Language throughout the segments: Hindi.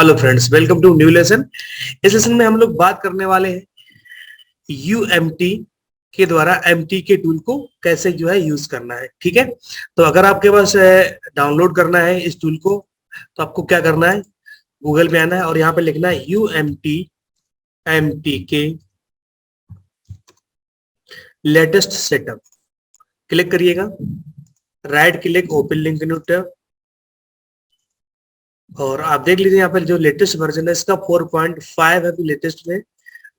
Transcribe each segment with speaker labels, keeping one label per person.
Speaker 1: Hello friends, welcome to new lesson. इस लेसन में हम लोग बात करने वाले हैं यूएमटी के द्वारा एमटी के टूल को कैसे जो है यूज करना है। ठीक है, तो अगर आपके पास डाउनलोड करना है इस टूल को तो आपको क्या करना है, गूगल पे आना है और यहाँ पे लिखना है यूएमटी एमटी के लेटेस्ट सेटअप। क्लिक करिएगा, right click, open link new tab, और आप देख लीजिए यहाँ पर जो लेटेस्ट वर्जन है इसका 4.5 है। लेटेस्ट में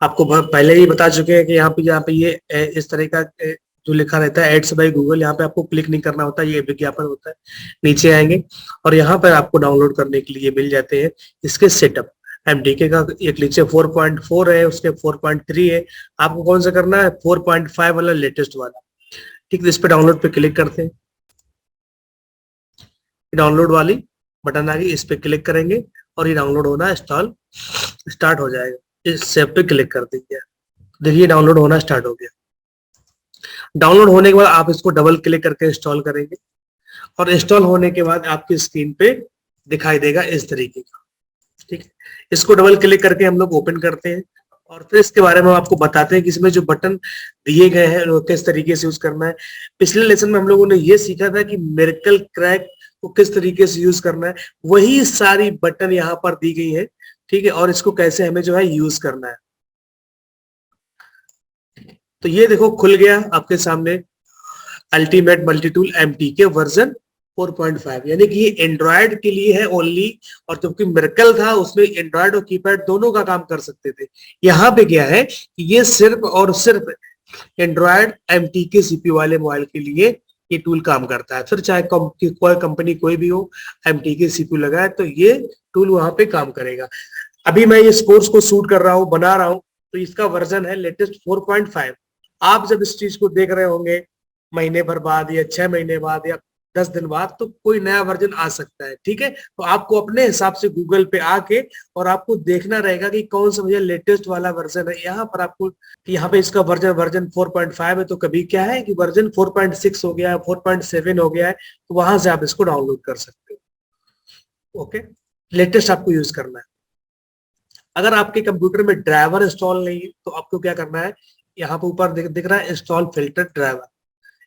Speaker 1: आपको पहले ही बता चुके हैं कि यहाँ पे ये इस तरह का जो लिखा रहता है एड्स बाय गूगल, यहाँ पे आपको क्लिक नहीं करना होता, ये विज्ञापन होता है। नीचे आएंगे और यहाँ पर आपको डाउनलोड करने के लिए मिल जाते हैं इसके सेटअप। एमडीके का एक नीचे 4.4 है, उसके 4.3 है। आपको कौन सा करना है, 4.5 वाला लेटेस्ट वाला। ठीक है, इस पे डाउनलोड पे क्लिक करते हैं, डाउनलोड वाली बटन आ गई, इस पे क्लिक करेंगे और ये डाउनलोड होना इंस्टॉल स्टार्ट हो जाएगा। इस सेव पे क्लिक कर दीजिए, देखिए डाउनलोड होना स्टार्ट हो गया। डाउनलोड होने के बाद आप इसको डबल क्लिक करके इंस्टॉल करेंगे और इंस्टॉल होने के बाद आपकी स्क्रीन पे दिखाई देगा इस तरीके का। ठीक है, इसको डबल क्लिक करके हम लोग ओपन करते हैं और फिर इसके बारे में आपको बताते हैं कि इसमें जो बटन दिए गए हैं वो किस तरीके से यूज करना है। पिछले लेसन में हम लोगों ने ये सीखा था कि मिरेकल क्रैक को किस तरीके से यूज करना है, वही सारी बटन यहाँ पर दी गई है। ठीक है, और इसको कैसे हमें जो है यूज करना है। तो ये देखो खुल गया आपके सामने अल्टीमेट मल्टी टूल एमटी के वर्जन 4.5, यानी कि ये एंड्रॉयड के लिए है ओनली, और जबकि मिरेकल था उसमें एंड्रॉयड और कीपैड दोनों का काम कर सकते थे। यहाँ पे क्या है कि ये सिर्फ और सिर्फ एंड्रॉयड एमटी के सीपीयू वाले मोबाइल के लिए ये टूल काम करता है। फिर चाहे कोई कंपनी कोई भी हो, एमटी के सीपीयू लगाए तो ये टूल वहां पे काम करेगा। अभी मैं इस कोर्स को शूट कर रहा हूँ, बना रहा हूँ, तो इसका वर्जन है लेटेस्ट 4.5। आप जब इस चीज को देख रहे होंगे महीने भर बाद या 6 महीने बाद या 10 दिन बाद, तो कोई नया वर्जन आ सकता है। ठीक है, तो आपको अपने हिसाब से गूगल पे आके और आपको देखना रहेगा कि कौन सा मुझे लेटेस्ट वाला वर्जन है। यहाँ पर आपको यहाँ पे इसका वर्जन 4.5 है, तो कभी क्या है कि वर्जन 4.6 हो गया है, 4.7 हो गया है, तो वहां से आप इसको डाउनलोड कर सकते हो। ओके, लेटेस्ट आपको यूज करना है। अगर आपके कंप्यूटर में ड्राइवर इंस्टॉल नहीं है तो आपको क्या करना है, यहाँ पे ऊपर दिख रहा है इंस्टॉल फिल्टर ड्राइवर,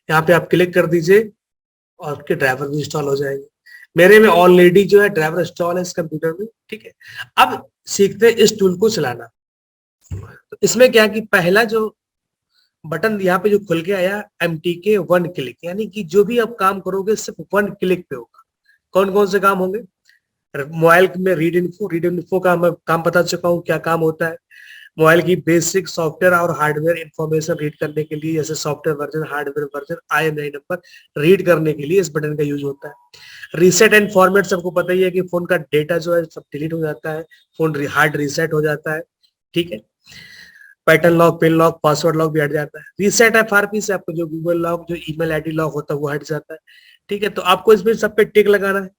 Speaker 1: यहाँ पे आप क्लिक कर दीजिए और आपके ड्राइवर भी इंस्टॉल हो जाएंगे। मेरे में ऑलरेडी जो है ड्राइवर इंस्टॉल है इस कंप्यूटर में। ठीक है, अब सीखते हैं इस टूल को चलाना। तो इसमें क्या कि पहला जो बटन यहाँ पे जो खुल के आया एमटी के 1 क्लिक, यानी कि जो भी आप काम करोगे सिर्फ 1 क्लिक पे होगा। कौन कौन से काम होंगे, मोबाइल में रीड इन्फो का मैं काम बता चुका हूँ क्या काम होता है। मोबाइल की बेसिक सॉफ्टवेयर और हार्डवेयर इंफॉर्मेशन रीड करने के लिए, जैसे software version, hardware version, IMEI number read करने के लिए इस बटन का यूज होता है। रीसेट एंड फॉर्मेट, सबको पता ही है कि फोन का डेटा जो है सब डिलीट हो जाता है, फोन हार्ड रीसेट हो जाता है। ठीक है, pattern lock, pin lock, password lock भी हट जाता है। रीसेट FRP से आपको जो गूगल लॉक, जो ईमेल आईडी लॉक होता है वो हट जाता है। ठीक है, तो आपको इसमें सब पे टिक लगाना है।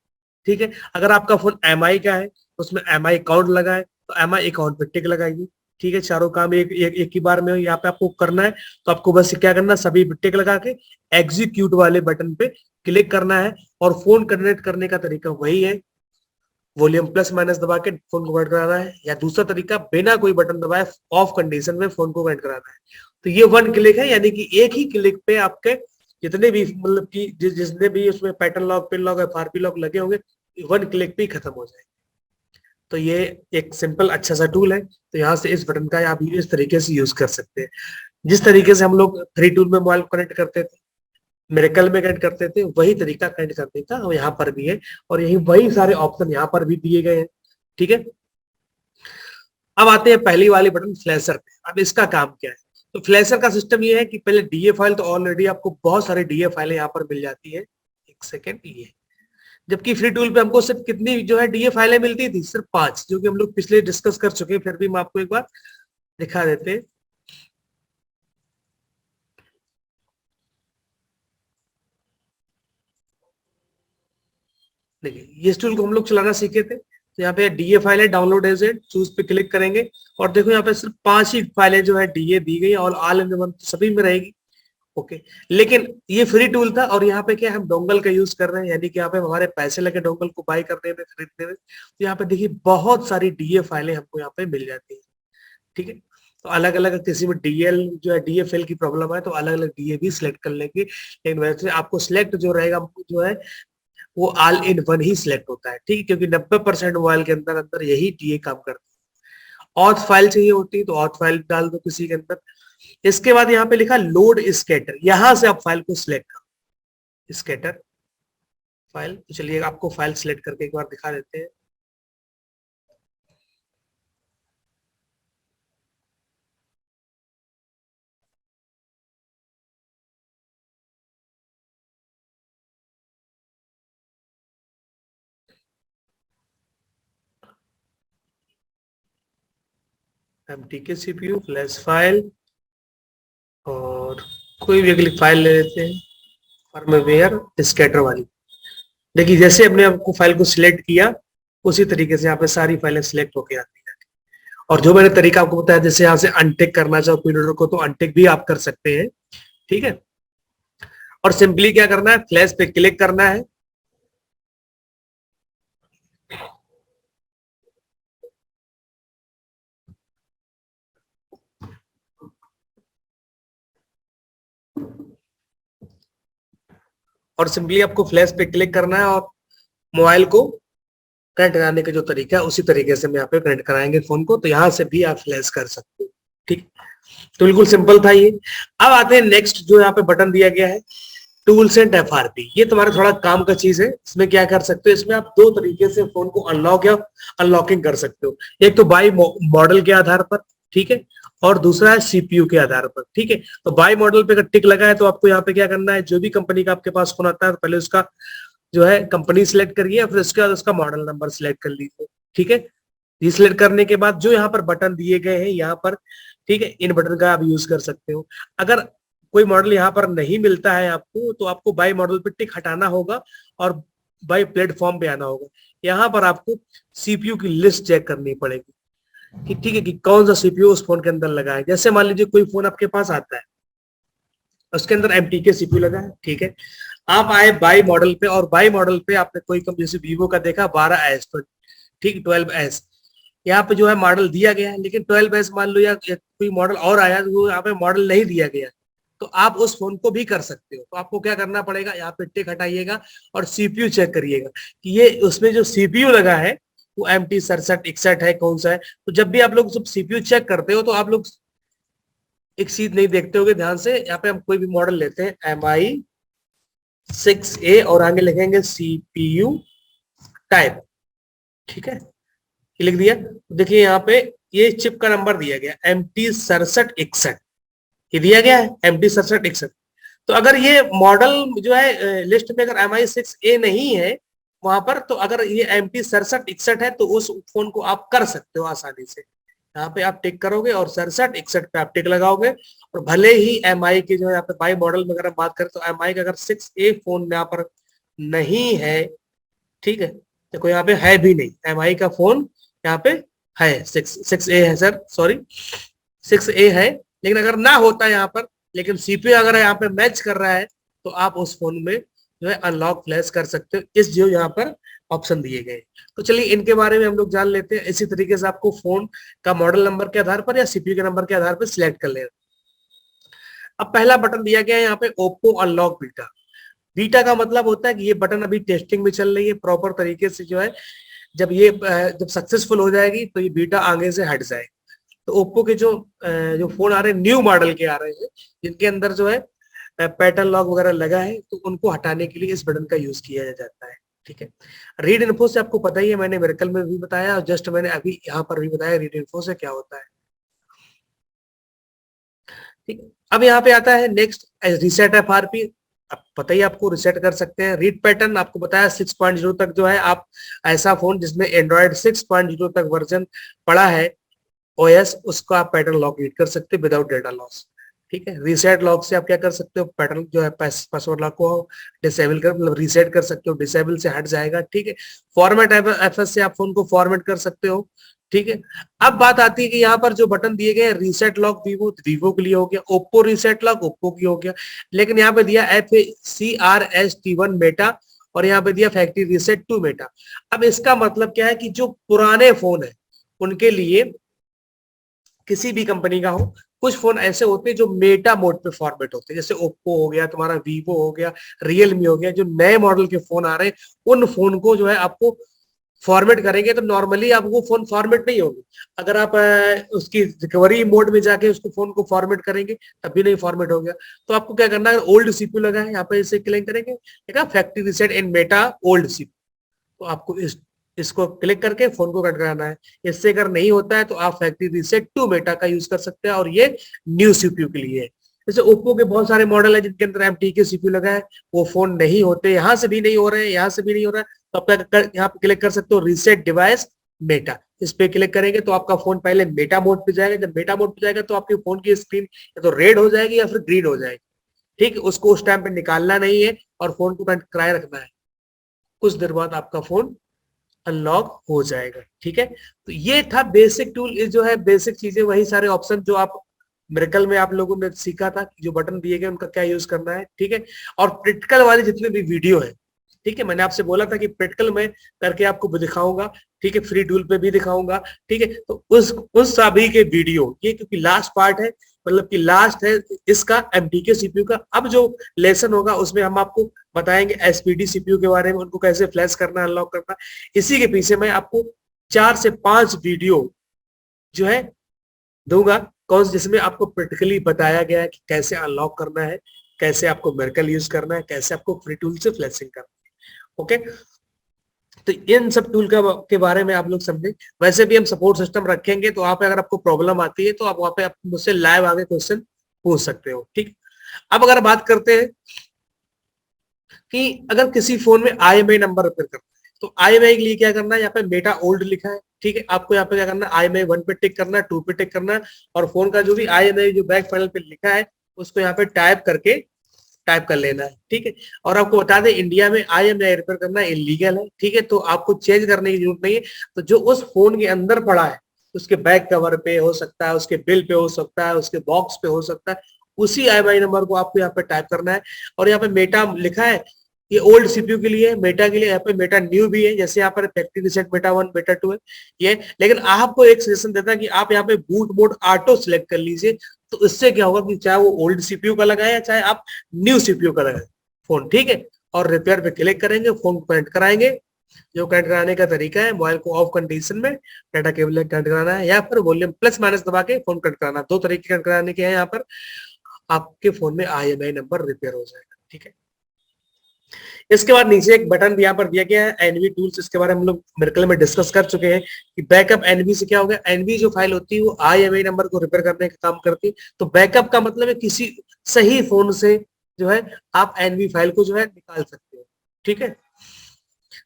Speaker 1: ठीक है, अगर आपका फोन MI का है तो उसमें MI अकाउंट लगाए तो MI अकाउंट पे टिक लगाइए। ठीक है, चारों काम एक ही बार में यहाँ पे आपको करना है। तो आपको बस क्या करना है, सभी टिक लगा के एग्जीक्यूट वाले बटन पे क्लिक करना है। और फोन कनेक्ट करने का तरीका वही है, वॉल्यूम प्लस माइनस दबा के फोन को कनेक्ट कराना है, या दूसरा तरीका बिना कोई बटन दबाए ऑफ कंडीशन में फोन को कनेक्ट कराना है। तो ये 1 क्लिक है, यानी कि एक ही क्लिक पे आपके जितने भी मतलब कि जिसने भी उसमें pattern lock, pin lock, FRP lock लगे होंगे 1 क्लिक पे ही खत्म हो जाएगा। तो ये एक सिंपल अच्छा सा टूल है। तो यहाँ से इस बटन का आप इस तरीके से यूज कर सकते हैं। जिस तरीके से हम लोग 3 टूल में मोबाइल कनेक्ट करते थे, मिरेकल में कनेक्ट करते थे, वही तरीका कनेक्ट करने का यहाँ पर भी है, और यही वही सारे ऑप्शन यहाँ पर भी दिए गए हैं। ठीक है, अब आते हैं पहली वाली बटन फ्लैशर पे। अब इसका काम क्या है, तो फ्लैशर का सिस्टम ये है कि पहले DA फाइल, तो ऑलरेडी आपको बहुत सारे DA फाइलें यहाँ पर मिल जाती है। एक सेकेंड, ये जबकि फ्री टूल पे हमको सिर्फ कितनी जो है DA फाइलें मिलती थी, सिर्फ 5, जो कि हम लोग पिछले डिस्कस कर चुके हैं। फिर भी हम आपको एक बार दिखा देते हैं। देखिए इस टूल को हम लोग चलाना सीखे थे, तो यहाँ पे DA फाइल है, डाउनलोड एज इट, चूज पे क्लिक करेंगे और देखो यहाँ पे सिर्फ 5 ही फाइलें जो है DA दी गई, और ऑल इन वन सभी में रहेगी। ओके, लेकिन ये फ्री टूल था और यहाँ पे क्या हम डोंगल का यूज कर रहे हैं, यानी कि यहाँ पे हमारे पैसे लगे डोंगल को बाय करने में, खरीदने में। तो यहाँ पे देखिए बहुत सारी डीए फाइलें हमको यहाँ पे मिल जाती है। ठीक है, तो अलग अलग किसी में डीएल जो है डीएफएल की प्रॉब्लम है तो अलग अलग डीए भी सिलेक्ट कर लेंगे, लेकिन वैसे आपको सिलेक्ट जो रहेगा जो है वो all in one he select होता है। ठीक है, क्योंकि 90% मोबाइल के अंदर अंदर यही डीए काम करता है। ऑथ फाइल चाहिए होती है तो ऑथ फाइल डाल दो किसी के अंदर। इसके बाद यहाँ पे लिखा लोड स्केटर, यहां से आप फाइल को सिलेक्ट करो, स्केटर फाइल। तो चलिए आपको फाइल सिलेक्ट करके एक बार दिखा देते हैं। MTK CPU फ्लैश फाइल और कोई भी अगली फाइल ले लेते हैं, फर्मवेयर स्कैटर वाली। देखिए जैसे हमने आपको फाइल को सिलेक्ट किया उसी तरीके से यहाँ पे सारी फाइलें सिलेक्ट होके आती हैं। और जो मैंने तरीका आपको बताया, जैसे यहाँ से अनटिक करना चाहो पीरियड को तो अनटिक भी आप कर सकते हैं। ठीक है, और सिंपली क्या करना है, फ्लैश पे क्लिक करना है। और सिंपली आपको फ्लैश पे क्लिक करना है और मोबाइल को कनेक्ट कराने का जो तरीका है उसी तरीके से हम यहाँ पे कनेक्ट कराएंगे फोन को, तो यहाँ से भी आप फ्लैश कर सकते हो। ठीक, तो बिल्कुल सिंपल था ये। अब आते हैं नेक्स्ट, जो यहाँ पे बटन दिया गया है टूल्स एंड एफआरपी। ये तुम्हारा थोड़ा काम का चीज है। इसमें क्या कर सकते हो, इसमें आप दो तरीके से फोन को अनलॉक या अनलॉकिंग कर सकते हो। एक तो बाई मॉडल के आधार पर, ठीक है, और दूसरा है सीपीयू के आधार पर। ठीक है, तो बाई मॉडल पे अगर टिक लगा है तो आपको यहाँ पे क्या करना है, जो भी कंपनी का आपके पास फोन आता है पहले उसका जो है कंपनी सिलेक्ट करिए, फिर उसके बाद उसका मॉडल नंबर सिलेक्ट कर लीजिए। ठीक है, ये सिलेक्ट करने के बाद जो यहाँ पर बटन दिए गए हैं यहाँ पर, ठीक है, इन बटन का आप यूज कर सकते हो। अगर कोई मॉडल यहाँ पर नहीं मिलता है आपको तो आपको बाई मॉडल पे टिक हटाना होगा और बाई प्लेटफॉर्म पे आना होगा। यहाँ पर आपको सीपीयू की लिस्ट चेक करनी पड़ेगी कि ठीक है कि कौन सा सीपीयू उस फोन के अंदर लगा है। जैसे मान लीजिए कोई फोन आपके पास आता है उसके अंदर MTK सीपीयू लगा है, ठीक है, आप आए बाई मॉडल पे और बाई मॉडल पे आपने कोई कंपनी जैसे वीवो का देखा 12S पर, ठीक, 12S यहाँ पे जो है मॉडल दिया गया है, लेकिन 12S मान लो या कोई मॉडल और आया तो वो यहाँ पे मॉडल नहीं दिया गया, तो आप उस फोन को भी कर सकते हो। तो आपको क्या करना पड़ेगा, यहाँ पे टिक हटाइएगा और सीपीयू चेक करिएगा कि ये उसमें जो सीपीयू लगा है वो MT67 है कौन सा है। तो जब भी आप लोग सब सीपीयू चेक करते हो तो आप लोग एक चीज नहीं देखते होगे ध्यान से, यहाँ पे हम कोई भी मॉडल लेते हैं MI6A और आगे लिखेंगे CPU टाइप। ठीक है, ये लिख दिया। देखिए यहाँ पे ये चिप का नंबर दिया गया MT6761, ये दिया गया है MT6761। तो अगर ये मॉडल जो है लिस्ट में अगर MI6A नहीं है वहां पर, तो अगर ये MT6761 है तो उस फोन को आप कर सकते हो आसानी से। यहाँ पे आप टिक करोगे और 6761 पे आप टिक लगाओगे और भले ही MI के जो है यहाँ पे बाई मॉडल में अगर बात करें तो MI का अगर 6A फोन यहाँ पर नहीं है, ठीक है, देखो यहाँ पे है भी नहीं, MI का फोन यहाँ पे है 6A है सर, सॉरी 6A है, लेकिन अगर ना होता है यहाँ पर, लेकिन सीपीयू अगर यहाँ पे मैच कर रहा है तो आप उस फोन में जो है अनलॉक फ्लैश कर सकते हो, इस जो यहाँ पर ऑप्शन दिए गए। तो चलिए इनके बारे में हम लोग जान लेते हैं। इसी तरीके से आपको फोन का मॉडल नंबर के आधार पर या सीपीयू के नंबर के आधार पर सिलेक्ट कर लेना। अब पहला बटन दिया गया है यहाँ पे ओप्पो अनलॉक बीटा। बीटा का मतलब होता है कि ये बटन अभी टेस्टिंग में चल रही है, प्रॉपर तरीके से जो है जब सक्सेसफुल हो जाएगी तो ये बीटा आगे से हट जाएगी। तो ओप्पो के जो फोन आ रहे हैं न्यू मॉडल के आ रहे हैं जिनके अंदर जो है पैटर्न लॉक वगैरह लगा है, तो उनको हटाने के लिए इस बटन का यूज किया जाता है। ठीक है, रीड इन्फो से आपको पता ही है, मैंने मेरेकल में भी बताया और जस्ट मैंने अभी यहाँ पर भी बताया रीड इन्फो से क्या होता है। ठीक है, अब यहाँ पे आता है नेक्स्ट रीसेट एफआरपी। अब पता ही आपको रिसेट कर सकते हैं। रीड पैटर्न आपको बताया 6.0 तक जो है आप ऐसा फोन जिसमें एंड्रॉइड 6.0 तक वर्जन पड़ा है ओएस, उसका आप पैटर्न लॉक रीड कर सकते हैं विदाउट डेटा लॉस। ठीक है, रीसेट लॉक से आप क्या कर सकते हो, पैटर्न जो है पासवर्ड लॉक को डिसेबल कर मतलब रीसेट कर सकते हो, डिसेबल से हट जाएगा। ठीक है, फॉर्मेट एफएस से आप फोन को फॉर्मेट कर सकते हो। ठीक है। अब बात आती है कि यहाँ पर जो बटन दिए गए रीसेट लॉक वीवो, वीवो के लिए हो गया, ओप्पो रीसेट लॉक ओप्पो की हो गया, लेकिन यहाँ पे दिया FCRST1 मेटा, और यहाँ पे दिया फैक्ट्री रीसेट 2 मेटा। अब इसका मतलब क्या है कि जो पुराने फोन है उनके लिए, किसी भी कंपनी का हो, कुछ फोन ऐसे होते हैं जो मेटा मोड पे फॉर्मेट होते हैं, जैसे ओप्पो हो गया, तुम्हारा वीवो हो गया, रियलमी हो गया, जो नए मॉडल के फोन आ रहे हैं उन फोन को जो है आपको फॉर्मेट करेंगे तो नॉर्मली आपको फोन फॉर्मेट नहीं होगी। अगर आप उसकी रिकवरी मोड में जाके उसको फोन को फॉर्मेट करेंगे तब भी नहीं फॉर्मेट हो गया। तो आपको क्या करना है, ओल्ड सीपीयू लगा है यहाँ पे, इसे क्लिक करेंगे, देखा फैक्ट्री रीसेट इन मेटा ओल्ड सीपीयू, तो आपको इसको क्लिक करके फोन को कट कराना है। इससे अगर नहीं होता है तो आप फैक्ट्री रीसेट 2 मेटा का यूज कर सकते हैं, और ये न्यू सीपीयू के लिए है। जैसे ओप्पो के बहुत सारे मॉडल है जिनके अंदर एमटी के सीपीयू लगा है, वो फोन नहीं होते, यहाँ से भी नहीं हो रहे हैं, यहाँ से भी नहीं हो रहा है, तो आप यहाँ पे क्लिक कर सकते हो रीसेट डिवाइस मेटा, इस पे क्लिक करेंगे तो आपका फोन पहले मेटा मोड पे जाएगा। जब मेटा मोड पे जाएगा तो आपके फोन की स्क्रीन या तो रेड हो जाएगी या फिर ग्रीन हो जाएगी। ठीक है, उसको उस टाइम पे निकालना नहीं है और फोन को कराए रखना है, कुछ देर बाद आपका फोन अनलॉक हो जाएगा। ठीक है, तो ये था बेसिक टूल, जो है बेसिक चीजें, वही सारे ऑप्शन जो आप मिरेकल में आप लोगों ने सीखा था, जो बटन दिए गए उनका क्या यूज करना है। ठीक है, और प्रैक्टिकल वाले जितने भी वीडियो है, ठीक है, मैंने आपसे बोला था कि प्रैक्टिकल में करके आपको भी दिखाऊंगा, ठीक है, फ्री टूल पे भी दिखाऊंगा। ठीक है, तो उस सभी के वीडियो, ये क्योंकि लास्ट पार्ट है, मतलब कि लास्ट है इसका एमटीके सीपीयू का, अब जो लेसन होगा उसमें हम आपको बताएंगे एसपीडी सीपीयू के बारे में, उनको कैसे फ्लैश करना, अनलॉक करना। इसी के पीछे मैं आपको 4 से 5 वीडियो जो है दूंगा, कौन जिसमें आपको प्रैक्टिकली बताया गया है कि कैसे अनलॉक करना है, कैसे आपको मिरेकल यूज करना है, कैसे आपको फ्री टूल से फ्लैशिंग करना है। ओके, तो इन सब टूल के बारे में आप लोग समझे। वैसे भी हम सपोर्ट सिस्टम रखेंगे, तो आप अगर आपको प्रॉब्लम आती है तो आप वहां पे आप मुझसे लाइव आगे क्वेश्चन पूछ सकते हो। ठीक, अब अगर बात करते हैं कि अगर किसी फोन में IMEI नंबर रिपेयर करना है, तो IMEI के लिए क्या करना है, यहाँ पे मेटा ओल्ड लिखा है। ठीक है, आपको यहाँ पे क्या करना है, IMEI 1 पे टिक करना है, 2 पे टिक करना है, और फोन का जो भी IMEI जो बैक पैनल पे लिखा है उसको यहाँ पे टाइप कर लेना है। ठीक है, और आपको बता दें इंडिया में IMEI रिपेयर करना इलीगल है। ठीक है, तो आपको चेंज करने की जरूरत नहीं है। तो जो उस फोन के अंदर पड़ा है, उसके बैक कवर पे हो सकता है, उसके बिल पे हो सकता है, उसके बॉक्स पे हो सकता है, उसी IMEI नंबर को आपको यहाँ पे टाइप करना है। और यहाँ पे मेटा लिखा है, ये ओल्ड सीपीयू के लिए, मेटा के लिए, यहाँ पे मेटा न्यू भी है, जैसे यहाँ पर फैक्ट्री रीसेट मेटा 1 मेटा 2 है ये। लेकिन आपको एक सजेशन देता है कि आप यहाँ पे बूट मोड ऑटो सिलेक्ट कर लीजिए, तो इससे क्या होगा कि चाहे वो ओल्ड सीपीयू का लगाए या चाहे आप न्यू सीपीयू का लगाए फोन, ठीक है, और रिपेयर पे क्लिक करेंगे, फोन को कनेक्ट कराएंगे। जो कनेक्ट कराने का तरीका है, मोबाइल को ऑफ कंडीशन में डाटा केबल कनेक्ट कराना है, या फिर वॉल्यूम प्लस माइनस दबा के फोन कनेक्ट कराना। 2 तरीके कनेक्ट कराने के हैं यहाँ पर, आपके फोन में IMEI नंबर रिपेयर हो जाएगा। ठीक है, इसके बाद नीचे एक बटन भी यहाँ पर दिया गया है एनवी टूल्स, इसके बारे में हम लोग मिरेकल में डिस्कस कर चुके हैं कि बैकअप एनवी से क्या हो गया। एनवी जो फाइल होती है वो IMEI नंबर को रिपेयर करने का काम करती है। तो बैकअप का मतलब है किसी सही फोन से जो है आप एनवी फाइल को जो है निकाल सकते हो। ठीक है,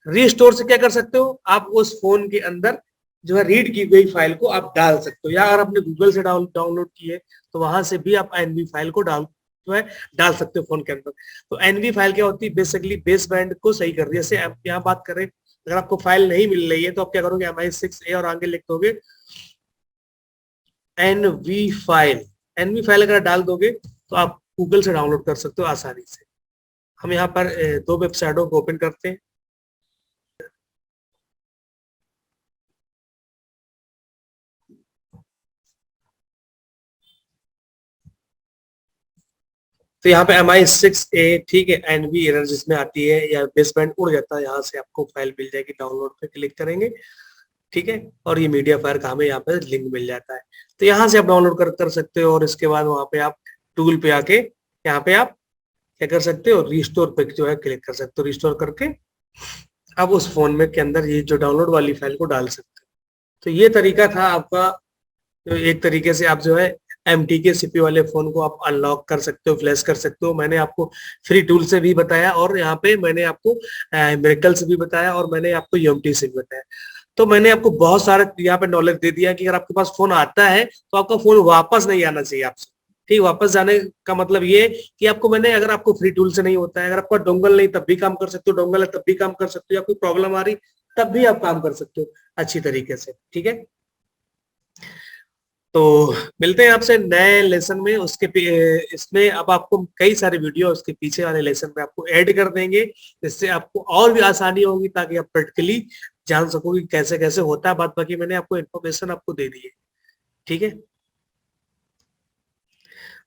Speaker 1: रीस्टोर से क्या कर सकते हो, आप उस फोन के अंदर जो है रीड की गई फाइल को आप डाल सकते हो, या अगर आपने गूगल से डाउनलोड की है तो वहां से भी आप एनवी फाइल को जो है डाल सकते हो फोन के अंदर। तो एनवी फाइल क्या होती है, बेसिकली बेस बैंड को सही कर रही है। जैसे आप यहाँ बात करें, अगर आपको फाइल नहीं मिल रही है तो आप क्या करोगे, MI6A और आगे लिख दोगे एनवी फाइल। एनवी फाइल अगर डाल दोगे तो आप गूगल से डाउनलोड कर सकते हो आसानी से। हम यहाँ पर 2 वेबसाइटों को ओपन करते हैं। तो यहाँ पे MI6A, ठीक है, एनवी एरर जिसमें आती है या बेस बैंड उड़ जाता है, यहाँ से आपको फाइल मिल जाएगी, डाउनलोड पे क्लिक करेंगे। ठीक है, और ये मीडिया फायर का हमें यहाँ पे लिंक मिल जाता है, तो यहाँ से आप डाउनलोड कर सकते हो। और इसके बाद वहां पे आप टूल पे आके यहाँ पे आप क्या कर सकते हो, रिस्टोर पे जो है क्लिक कर सकते हो। रिस्टोर करके आप उस फोन में के अंदर ये जो डाउनलोड वाली फाइल को डाल सकते हो। तो ये तरीका था आपका, तो एक तरीके से आप जो है MTK सीपीयू वाले फोन को आप अनलॉक कर सकते हो, फ्लैश कर सकते हो। मैंने आपको फ्री टूल से भी बताया, और यहाँ पे मैंने आपको मिरेकल से भी बताया, और मैंने आपको UMT से भी बताया। तो मैंने आपको बहुत सारा यहाँ पे नॉलेज दे दिया कि अगर आपके पास फोन आता है तो आपका फोन वापस नहीं आना चाहिए आपसे। ठीक, वापस जाने का मतलब ये कि आपको मैंने, अगर आपको फ्री टूल से नहीं होता है, अगर आपका डोंगल नहीं तब भी काम कर सकते हो, डोंगल है तब भी काम कर सकते हो, या कोई प्रॉब्लम आ रही तब भी आप काम कर सकते हो अच्छी तरीके से। ठीक है, तो मिलते हैं आपसे नए लेसन में। इसमें अब आपको कई सारे वीडियो उसके पीछे वाले लेसन में आपको ऐड कर देंगे, जिससे आपको और भी आसानी होगी, ताकि आप प्रैक्टिकली जान सको कि कैसे कैसे होता है। बात बाकी मैंने आपको इन्फॉर्मेशन आपको दे दी है, ठीक है।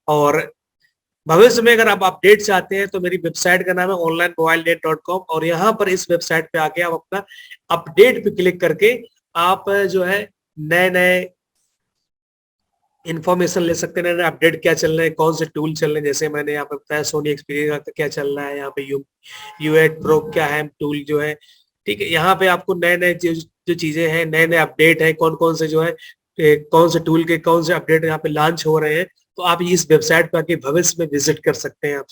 Speaker 1: और भविष्य में अगर आप अपडेट चाहते हैं तो मेरी वेबसाइट का नाम है onlinemobilenet.com, और यहाँ पर इस वेबसाइट पे आके आप अपना अपडेट पे क्लिक करके आप जो है नए नए इन्फॉर्मेशन ले सकते हैं, नए अपडेट क्या चल रहे हैं, कौन से टूल चल रहे हैं। जैसे मैंने यहाँ पे बताया सोनी एक्सपीरियंस का क्या चल रहा है, यहाँ पे U8 प्रो क्या है टूल जो है, ठीक है। यहाँ पे आपको नए नए जो चीजें हैं, नए नए अपडेट है, कौन कौन से जो है कौन से टूल के कौन से अपडेट यहाँ पे लॉन्च हो रहे हैं, तो आप इस वेबसाइट पर आके भविष्य में विजिट कर सकते हैं आप।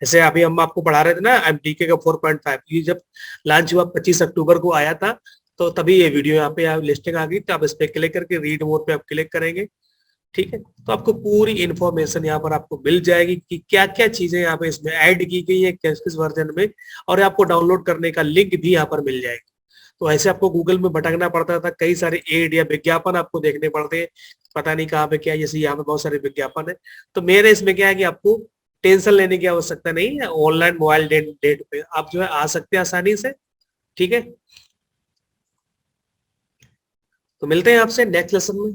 Speaker 1: जैसे अभी हम आपको पढ़ा रहे थे ना एमटीके का 4.5, ये जब लॉन्च हुआ 25 अक्टूबर को आया था, तो तभी ये वीडियो यहाँ पे लिस्टिंग आ गई। तो आप इस पे क्लिक करके रीड मोर पे आप क्लिक करेंगे, ठीक है। तो आपको पूरी इंफॉर्मेशन यहाँ पर आपको मिल जाएगी कि क्या क्या चीजें यहाँ पे इसमें ऐड की गई है, किस किस वर्जन में, और आपको डाउनलोड करने का लिंक भी यहाँ पर मिल जाएगा। तो ऐसे आपको गूगल में भटकना पड़ता था, कई सारे एड या विज्ञापन आपको देखने पड़ते हैं, पता नहीं कहाँ पे क्या है। जैसे यहाँ पे बहुत सारे विज्ञापन है, तो मेरे इसमें क्या है कि आपको टेंशन लेने की आवश्यकता नहीं है। ऑनलाइन मोबाइल डेट पे आप जो है आ सकते हैं आसानी से, ठीक है। तो मिलते हैं आपसे नेक्स्ट लेसन में।